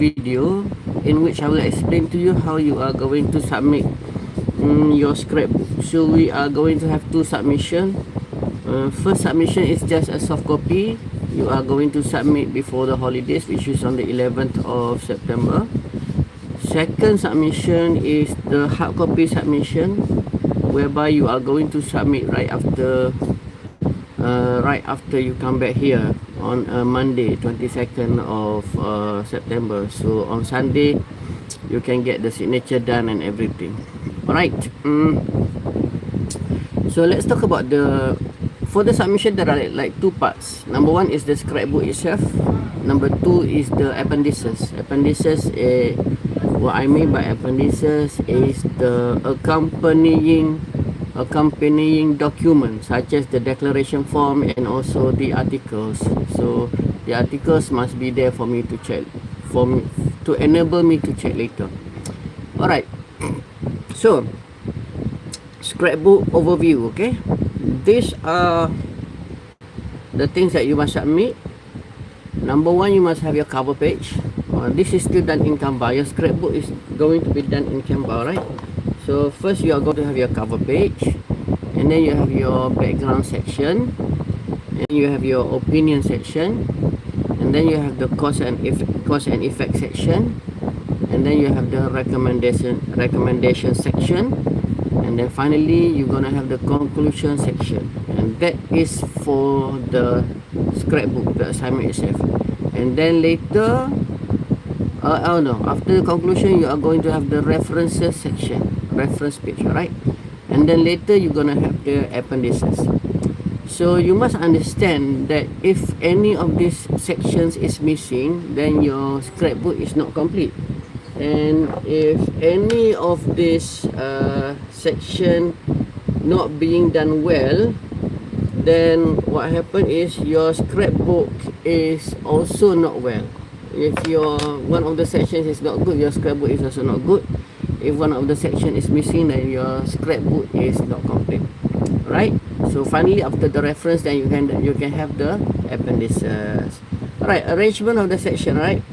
video in which I will explain to you how you are going to submit your scrapbook. So we are going to have two submission. First submission is just a soft copy. You are going to submit before the holidays, which is on the 11th of September. Second submission is the hard copy submission, whereby you are going to submit right after you come back here on Monday 22nd of September. So on Sunday you can get the signature done and everything. Alright, so let's talk about for the submission. There are like two parts. Number one is the scrapbook itself. Number two is the appendices. What I mean by appendices is the accompanying documents, such as the declaration form and also the articles. So the articles must be there for me to check, to enable me to check later. Alright, so scrapbook overview. Okay, these are the things that you must submit. Number one, you must have your cover page. This is still done in Canva. Your scrapbook is going to be done in Canva, right? So first you are going to have your cover page, and then you have your background section, and you have your opinion section, and then you have the cause and effect section, and then you have the recommendation section, and then finally you're gonna have the conclusion section. And that is for the scrapbook, the assignment itself. And then later, after the conclusion, you are going to have the references section, reference page, alright? And then later you're gonna have the appendices. So you must understand that if any of these sections is missing, then your scrapbook is not complete. And if any of this section not being done well, then what happen is your scrapbook is also not well. If one of the sections is not good, your scrapbook is also not good. If one of the section is missing, then your scrapbook is not complete. Right? So finally, after the reference, then you can have the appendices. Alright, arrangement of the section. Right?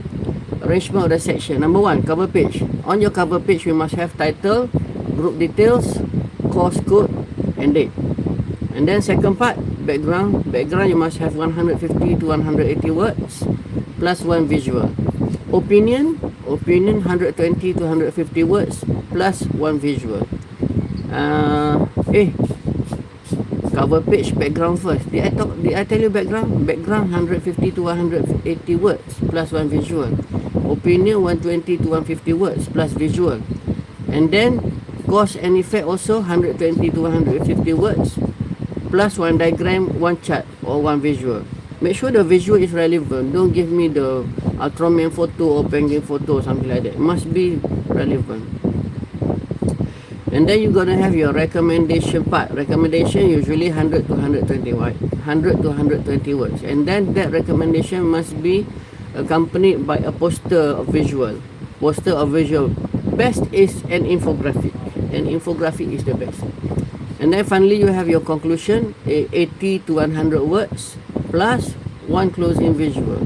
Arrangement of the section. Number one, cover page. On your cover page, we must have title, group details, course code, and date. And then second part, background. Background, you must have 150 to 180 words plus one visual. Opinion 120 to 150 words plus one visual. Cover page, background first. Did I tell you background? Background 150 to 180 words plus one visual. Opinion 120 to 150 words plus visual. And then cause and effect also 120 to 150 words plus one diagram, one chart or one visual. Make sure the visual is relevant. Don't give me the Ultraman photo or penguin photo or something like that. It must be relevant. And then you're gonna have your recommendation part. Recommendation usually 100 to 120 words. And then that recommendation must be accompanied by a poster of visual. Best is an infographic. An infographic is the best. And then finally you have your conclusion, 80 to 100 words plus one closing visual.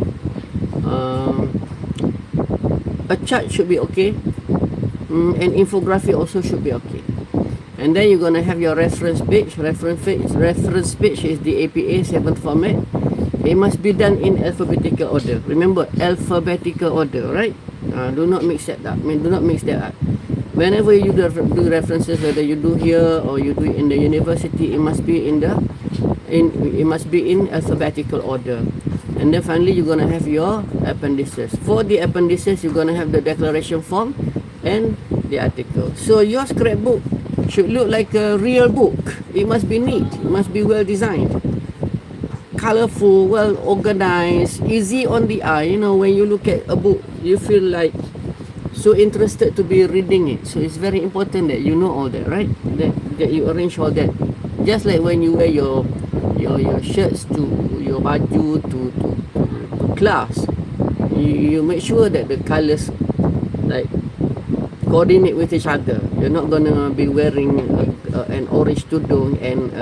A chart should be okay. An infographic also should be okay. And then you're gonna have your reference page. Reference page is the APA 7th format. It must be done in alphabetical order. Remember, alphabetical order, right? Do not mix that up. Do not mix that up. Whenever you do references, whether you do here or you do it in the university, it must be in alphabetical order. And then finally you're gonna have your appendices. For the appendices, you're gonna have the declaration form and the article. So your scrapbook should look like a real book. It must be neat. It must be well designed, colorful, well organized, easy on the eye. You know, when you look at a book, you feel like so interested to be reading it. So it's very important that you know all that, right? That you arrange all that. Just like when you wear your shirts to your baju to class, you make sure that the colors like coordinate with each other. You're not gonna be wearing an orange tudung and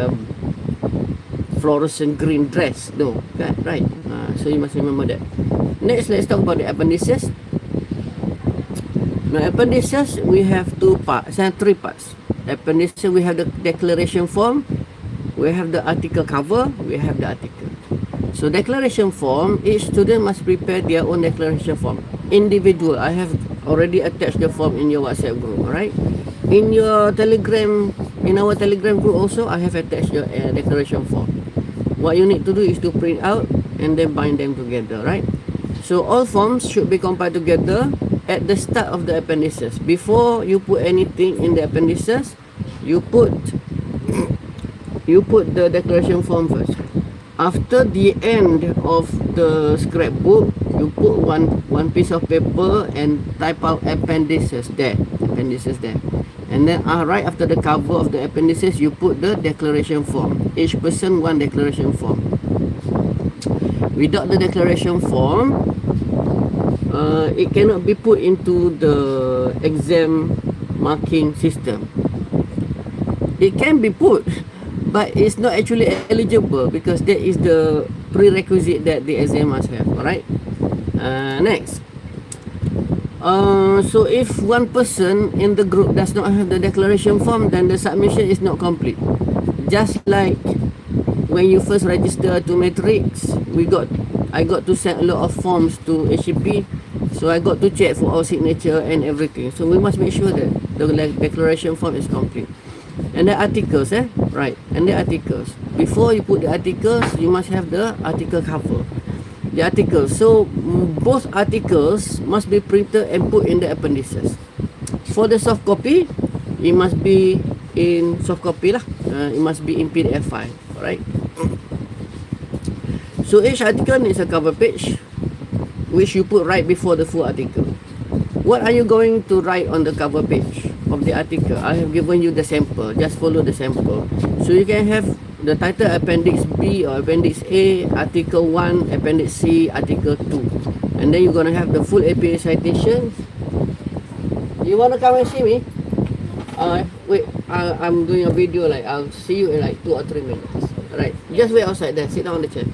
fluorescent green dress. No, right? So you must remember that. Next, let's talk about the appendices. Now appendices, we have three parts. Appendices, we have the declaration form, we have the article cover, we have the article. So declaration form, each student must prepare their own declaration form. Individual, I have already attached the form in your WhatsApp group, alright? In your Telegram, in our Telegram group also, I have attached your declaration form. What you need to do is to print out and then bind them together, right? So all forms should be compiled together at the start of the appendices. Before you put anything in the appendices, you put the declaration form first. After the end of the scrapbook, you put one piece of paper and type out appendices there. And then right after the cover of the appendices, you put the declaration form. Each person one declaration form. Without the declaration form, it cannot be put into the exam marking system. It can be put, but it's not actually eligible because that is the prerequisite that the exam must have. Alright. Next. So if one person in the group does not have the declaration form, then the submission is not complete. Just like when you first register to Matrix, I got to send a lot of forms to HCP, so I got to check for our signature and everything. So we must make sure that the declaration form is complete. And the articles, right? And the articles. Before you put the articles, you must have the article cover. The articles. So both articles must be printed and put in the appendices. For the soft copy, it must be in soft copy lah. It must be in PDF file, right? So each article needs a cover page, which you put right before the full article. What are you going to write on the cover page of the article? I have given you the sample. Just follow the sample. So you can have the title Appendix B or Appendix A, Article 1, Appendix C, Article 2. And then you're going to have the full APA citation. You want to come and see me? Wait, I'm doing a video. Like I'll see you in like 2 or 3 minutes. Alright, just wait outside there. Sit down on the chair.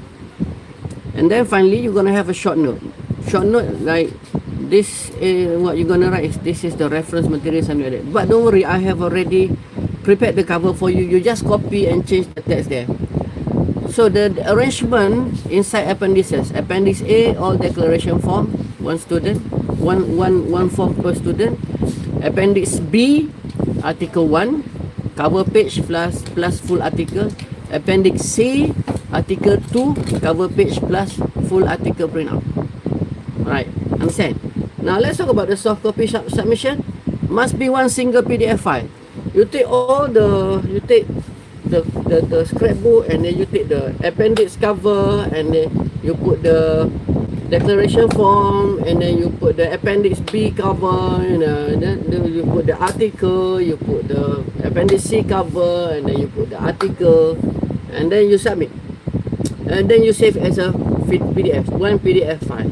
And then finally, you're going to have a short note. Short note like this is what you're going to write is this is the reference material, something like that. But don't worry, I have already prepared the cover for you. You just copy and change the text there. So the arrangement inside appendices. Appendix A, all declaration form, one student, one form per student. Appendix B, Article 1, cover page plus full article. Appendix C, Article 2, cover page plus full article printout. Alright, understand? Now let's talk about the soft copy submission. Must be one single PDF file. You take the scrapbook, and then you take the appendix cover, and then you put the declaration form, and then you put the appendix B cover, and then you put the article, you put the appendix C cover, and then you put the article, and then you submit, and then you save as a PDF, one PDF file.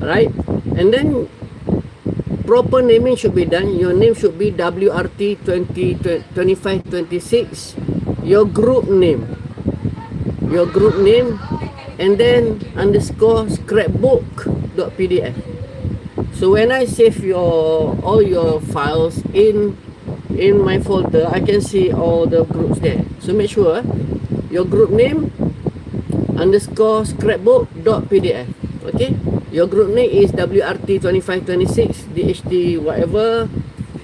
Alright, and then proper naming should be done. Your name should be WRT25 26. Your group name, and then underscore scrapbook.pdf. So when I save all your files in my folder, I can see all the groups there. So make sure your group name underscore scrapbook.pdf. Okay, your group name is WRT25 26 DHT whatever.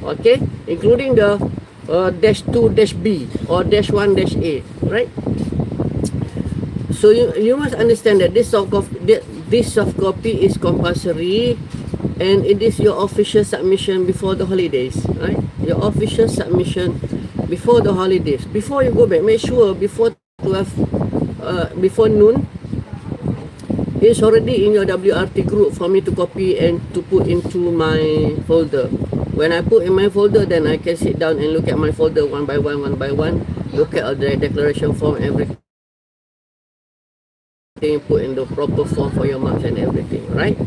Okay, including the -2 -B or -1 -A, right? So you must understand that this soft copy is compulsory, and it is your official submission before the holidays, right? Your official submission before the holidays. Before you go back, make sure before 12, before noon, it's already in your WRT group for me to copy and to put into my folder. When I put in my folder, then I can sit down and look at my folder one by one, look at the declaration form, everything, put in the proper form for your marks and everything, right?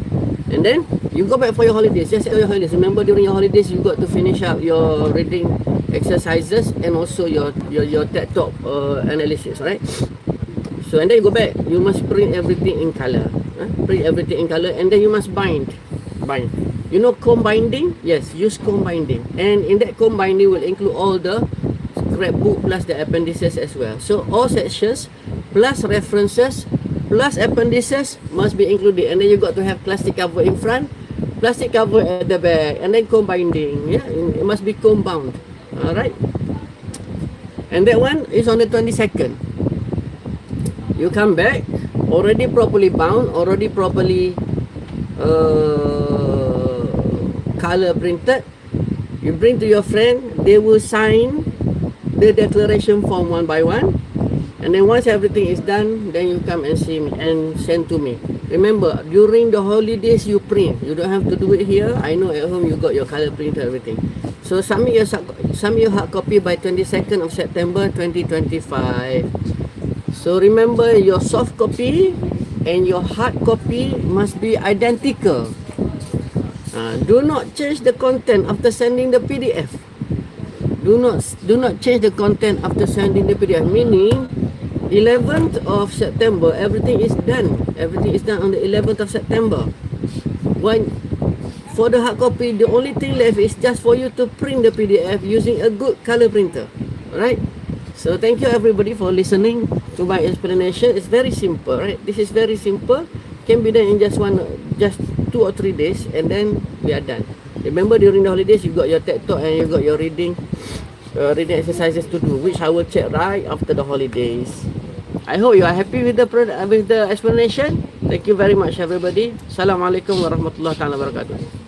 And then you go back for your holidays. Just your holidays. Remember, during your holidays, you got to finish up your reading exercises and also your TED Talk analysis, right? So and then you go back. You must print everything in color. Print everything in color, and then you must bind. You know comb binding? Yes, use comb binding. And in that comb binding will include all the scrapbook plus the appendices as well. So all sections plus references plus appendices must be included. And then you got to have plastic cover in front, plastic cover at the back, and then comb binding. Yeah, it must be comb bound. Alright. And that one is on the 22nd. You come back, already properly bound, already properly color printed. You bring to your friend, they will sign the declaration form one by one. And then once everything is done, then you come and see me and send to me. Remember, during the holidays you print. You don't have to do it here. I know at home you got your color print and everything. So submit your hard copy by 22nd of September 2025. So remember, your soft copy and your hard copy must be identical. Do not change the content after sending the PDF. Do not change the content after sending the PDF. Meaning, 11th of September, everything is done. Everything is done on the 11th of September. When for the hard copy, the only thing left is just for you to print the PDF using a good color printer. Alright? So thank you everybody for listening to my explanation. It's very simple, right? This is very simple. Can be done in just 2 or 3 days, and then we are done. Remember, during the holidays you got your TED Talk and you got your reading exercises to do, which I will check right after the holidays. I hope you are happy with the explanation. Thank you very much everybody. Assalamualaikum warahmatullahi wabarakatuh.